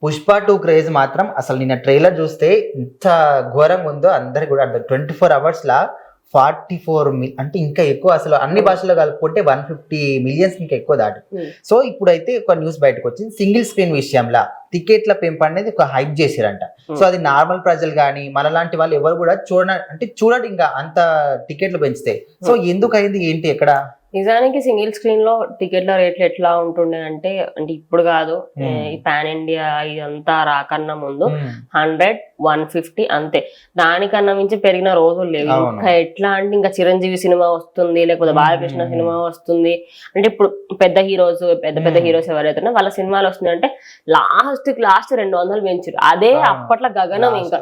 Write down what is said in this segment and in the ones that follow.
Pushpa 2 craze మాత్రం అసలు నిన్న ట్రైలర్ చూస్తే ఇంత ఘోరంగా ఉందో అందరికి కూడా అర్థం. 24 hours లా 44 అంటే ఇంకా ఎక్కువ, అసలు అన్ని భాషల్లో కలుపుకుంటే 150 millions ఇంకా ఎక్కువ దాటి. సో ఇప్పుడైతే ఒక న్యూస్ బయటకు వచ్చింది, సింగిల్ స్క్రీన్ విషయంలో టికెట్ల పెంపు అనేది ఒక హైప్ చేశారంట. సో అది నార్మల్ ప్రజలు కానీ మనలాంటి వాళ్ళు ఎవరు కూడా చూడడు ఇంకా అంత టికెట్లు పెంచితే. సో ఎందుకు అయింది ఏంటి ఎక్కడ? నిజానికి సింగిల్ స్క్రీన్ లో టికెట్ల రేట్లు ఎట్లా ఉంటుండే అంటే ఇప్పుడు కాదు, ఈ పాన్ ఇండియా ఇదంతా రాకన్నా ముందు 100, 150 అంతే. దానికన్నా మించి పెరిగిన రోజులు లేవు. ఇంకా ఎట్లా అంటే ఇంకా చిరంజీవి సినిమా వస్తుంది, లేకపోతే బాలకృష్ణ సినిమా వస్తుంది అంటే ఇప్పుడు పెద్ద హీరోస్ ఎవరైతే వాళ్ళ సినిమాలు వస్తున్నాయి అంటే లాస్ట్ 200 పెంచారు. అదే అప్పట్లో గగనం. ఇంకా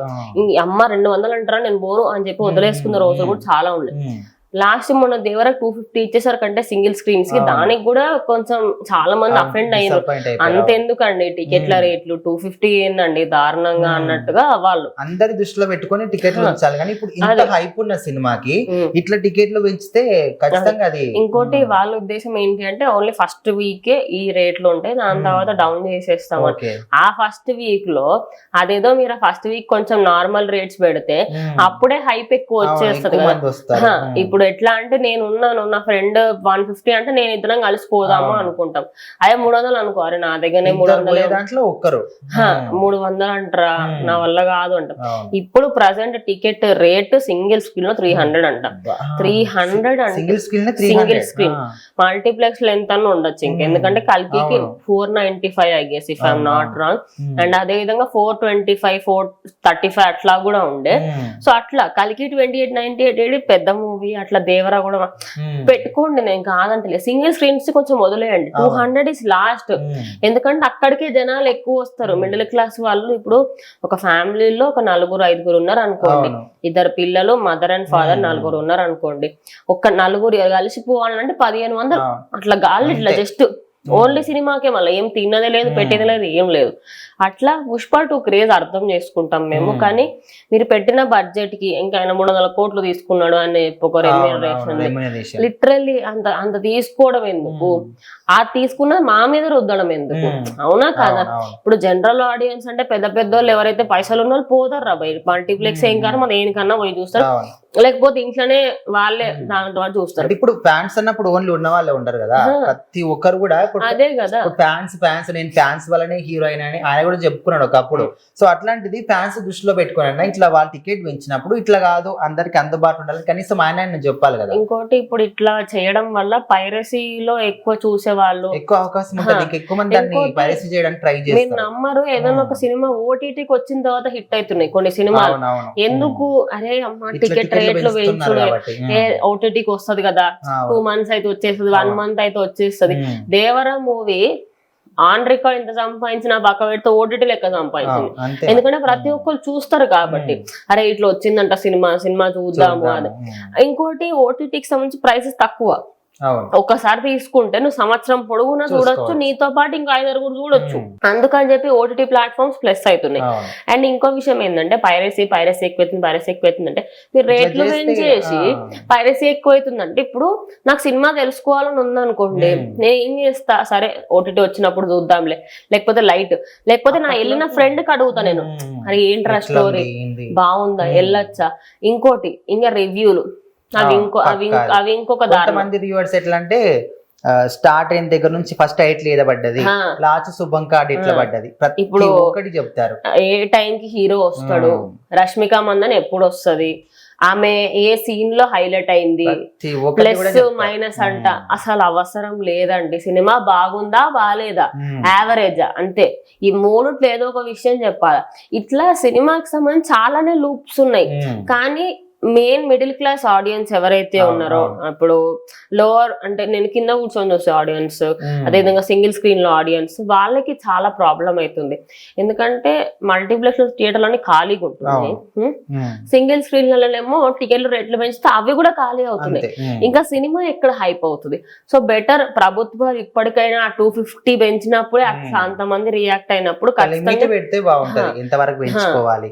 అమ్మ 200 అంటారా నేను పోను అని చెప్పి వదిలేసుకున్న రోజులు కూడా చాలా ఉన్నాయి. లాస్ట్ మొన్న దేవరకు 250 ఇచ్చేసారు కంటే సింగిల్ స్క్రీన్స్ కి, దానికి కూడా కొంచెం చాలా మంది అఫెండ్ అయ్యారు. అంతెందుకండి టికెట్ల రేట్లు 250 ఏందండి దారుణంగా అన్నట్టుగా వాళ్ళు అందరి దృష్టిలో పెట్టుకొని టికెట్లు పెంచాలి. కానీ ఇప్పుడు ఇంత హైప్ ఉన్న సినిమాకి ఇట్లా టికెట్లు పెంచితే ఖచ్చితంగా అది. ఇంకోటి వాళ్ళ ఉద్దేశం ఏంటి అంటే ఓన్లీ ఫస్ట్ వీకే ఈ రేట్లు ఉంటాయి, దాని తర్వాత డౌన్ చేసేస్తాం. ఆ ఫస్ట్ వీక్ లో అదేదో మీరు ఫస్ట్ వీక్ కొంచెం నార్మల్ రేట్స్ పెడితే అప్పుడే హైప్ ఎక్కువ వచ్చేస్తుంది కదా. ఇప్పుడు ఎట్లా అంటే నేను ఉన్నాను, నా ఫ్రెండ్ 150 అంటే నేను ఇద్దరం కలిసిపోదాము అనుకుంటాం. అదే 300 అనుకో, అరే నా దగ్గరనే 300 అంటారా నా వల్ల కాదు అంటాం. ఇప్పుడు present ticket rate single screen లో 300 అంట. 300 సింగిల్ స్క్రీన్. మల్టీప్లెక్స్ లో ఎంత అన్న ఉండొచ్చు ఇంకా, ఎందుకంటే కల్కికి 495 I guess if I'm not wrong. And అదే విధంగా 425, 435 అట్లా కూడా ఉండే. సో అట్లా కల్కి 2898 పెద్ద మూవీ, అట్లా దేవరా కూడా పెట్టుకోండి, నేను కాదంటే. సింగిల్ స్క్రీన్స్ కొంచెం వదిలేయండి. 200 ఇస్ లాస్ట్. ఎందుకంటే అక్కడికే జనాలు ఎక్కువ వస్తారు, మిడిల్ క్లాస్ వాళ్ళు. ఇప్పుడు ఒక ఫ్యామిలీలో ఒక 4-5 ఉన్నారు అనుకోండి, 2 పిల్లలు, మదర్ అండ్ ఫాదర్ 4 ఉన్నారు అనుకోండి. ఒక 4 కలిసిపోవాలంటే 1500 అట్లా గాలి, ఇట్లా జస్ట్ ఓన్లీ సినిమాకే, మళ్ళీ ఏం తిన్నదే లేదు, పెట్టేది లేదు, ఏం లేదు. అట్లా పుష్ప 2 క్రేజ్ అర్థం చేసుకుంటాం మేము. కానీ మీరు పెట్టిన బడ్జెట్ కి ఇంకా ఆయన 300 కోట్లు తీసుకున్నాడు అని ఒక రెమ్యూనరేషన్, లిటరల్లీ అంత తీసుకోవడం ఎందుకు? ఆ తీసుకున్నది మా మీద రుద్దడం ఎందుకు? అవునా కాదా? ఇప్పుడు జనరల్ ఆడియన్స్ అంటే పెద్ద వాళ్ళు ఎవరైతే పైసలు ఉన్న వాళ్ళు పోతారు రా బయట. మల్టీప్లెక్స్ ఏం కాదు, మన దేనికన్నా పోయి చూస్తారు, లేకపోతే ఇంట్లోనే వాళ్ళే దాంట్లో చూస్తారు. ఇప్పుడు ఫ్యాన్స్ అన్నప్పుడు ఓన్లీ ఉన్న వాళ్ళే ఉండరు కదా, ప్రతి ఒక్కరు కూడా. అదే కదా ఫ్యాన్స్ నేను ఫ్యాన్స్ వల్లనే హీరోయిన్ అని ఆయన కూడా చెప్పుకున్నాడు ఒకప్పుడు. సో అట్లాంటిది ఫ్యాన్స్ దృష్టిలో పెట్టుకున్నా ఇట్లా వాళ్ళు టికెట్ పెంచినప్పుడు ఇట్లా కాదు, అందరికి అందుబాటులో ఉండాలి, కనీసం ఆయన చెప్పాలి కదా. ఇంకోటి ఇప్పుడు ఇట్లా చేయడం వల్ల పైరసీలో ఎక్కువ చూసే వాళ్ళు ఎక్కువ అవకాశం ఉంటుంది, ఎక్కువ మంది దాన్ని పైరసీ చేయడానికి ట్రై చేస్తారు. మీరు నమ్మరు, ఏదైనా ఒక సినిమా ఓటీటీకి వచ్చిన తర్వాత హిట్ అవుతున్నాయి కొన్ని సినిమాలు. ఎందుకు? అరే అమ్మ టికెట్ రేట్లు పెంచుడు, ఓటీటీకి వస్తుంది కదా, 2 months అయితే వచ్చేస్తుంది, 1 month అయితే వచ్చేస్తుంది. దేవరా మూవీ ఆన్ రికార్డ్ ఎంత సంపాదించినా పక్క పెడితే ఓటీటీ లెక్క సంపాదించింది. ఎందుకంటే ప్రతి ఒక్కరు చూస్తారు కాబట్టి, అరే ఇట్లా వచ్చిందంట సినిమా చూద్దాము అని. ఇంకోటి ఓటీటీకి సంబంధించి ప్రైసెస్ తక్కువ. ఒక్కసారి తీసుకుంటే నువ్వు సంవత్సరం పొడుగునా చూడొచ్చు, నీతో పాటు ఇంకా 5 కూడా చూడొచ్చు. అందుకని చెప్పి ఓటీటీ ప్లాట్ఫామ్స్ ప్లస్ అవుతున్నాయి. అండ్ ఇంకో విషయం ఏంటంటే పైరసీ ఎక్కువైతుందంటే మీరు రేట్లు పెంచేసి పైరసీ ఎక్కువైతుందంటే, ఇప్పుడు నాకు సినిమా తెలుసుకోవాలని ఉందనుకోండి, నేను ఏం చేస్తా, సరే ఓటీటీ వచ్చినప్పుడు చూద్దాంలే, లేకపోతే నా వెళ్ళిన ఫ్రెండ్ కి అడుగుతా నేను, అరే ఏంట్రా స్టోరీ బాగుందా, వెళ్ళొచ్చా. ఇంకోటి ఇంకా రివ్యూలు, అవి ఇంకొక మంది రివ్యూవర్స్ ఎట్లా అంటే స్టార్ట్ అయిన దగ్గర నుంచి ఫస్ట్ టైటిల్ ఏదో పడ్డది, లాస్ట్ శుభం కార్డ్ ఎట్లా పడ్డది, ఇప్పుడు ఒకటి చెప్తారు. ఏ టైం కి హీరో వస్తాడు, రష్మిక మందన్ ఎప్పుడు వస్తది, ఆమె ఏ సీన్ లో హైలైట్ అయింది, ప్లస్ మైనస్ అంట. అసలు అవసరం లేదండి. సినిమా బాగుందా బాగాలేదా, యావరేజా, అంతే. ఈ 3 ఏదో ఒక విషయం చెప్పాలా. ఇట్లా సినిమాకి సంబంధించి చాలానే లూప్స్ ఉన్నాయి. కానీ మెయిన్ మిడిల్ క్లాస్ ఆడియన్స్ ఎవరైతే ఉన్నారో, ఇప్పుడు లోవర్ అంటే నేను కింద కూర్చొని చూసే ఆడియన్స్, అదేవిధంగా సింగిల్ స్క్రీన్ లో ఆడియన్స్, వాళ్ళకి చాలా ప్రాబ్లం అవుతుంది. ఎందుకంటే మల్టీప్లెక్స్ థియేటర్లోనే ఖాళీగా ఉంటుంది, సింగిల్ స్క్రీన్లలోనేమో టికెట్లు రేట్లు పెంచితే అవి కూడా ఖాళీ అవుతున్నాయి. ఇంకా సినిమా ఎక్కడ హైప్ అవుతుంది? సో బెటర్ ప్రభుత్వాలు ఇప్పటికైనా 250 పెంచినప్పుడే అంతమంది రియాక్ట్ అయినప్పుడు ఖచ్చితంగా పెడితే బాగుంటది. ఎంతవరకు పెంచుకోవాలి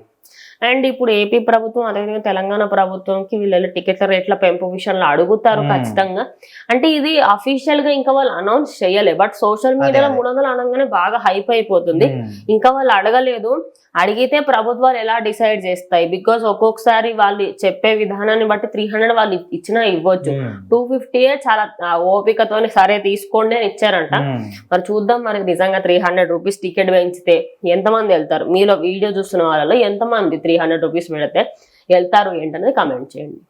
అండ్ ఇప్పుడు ఏపీ ప్రభుత్వం అదేవిధంగా తెలంగాణ ప్రభుత్వంకి వీళ్ళు టికెట్ల రేట్ల పెంపు విషయంలో అడుగుతారు ఖచ్చితంగా. అంటే ఇది అఫీషియల్ గా ఇంకా వాళ్ళు అనౌన్స్ చేయలే, బట్ సోషల్ మీడియాలో 300 అనగానే బాగా హైప్ అయిపోతుంది. ఇంకా వాళ్ళు అడగలేదు, అడిగితే ప్రభుత్వాలు ఎలా డిసైడ్ చేస్తాయి, బికాస్ ఒక్కొక్కసారి వాళ్ళు చెప్పే విధానాన్ని బట్టి 300 వాళ్ళు ఇచ్చినా ఇవ్వచ్చు, 250 చాలా ఓపికతో సరే తీసుకోండి అని ఇచ్చారంట. మరి చూద్దాం, మనకి నిజంగా 300 రూపీస్ టికెట్ పెంచితే ఎంతమంది వెళ్తారు, మీలో వీడియో చూస్తున్న వాళ్ళలో ఎంతమంది 300 రూపీస్ పెడితే వెళ్తారు ఏంటనేది కామెంట్ చేయండి.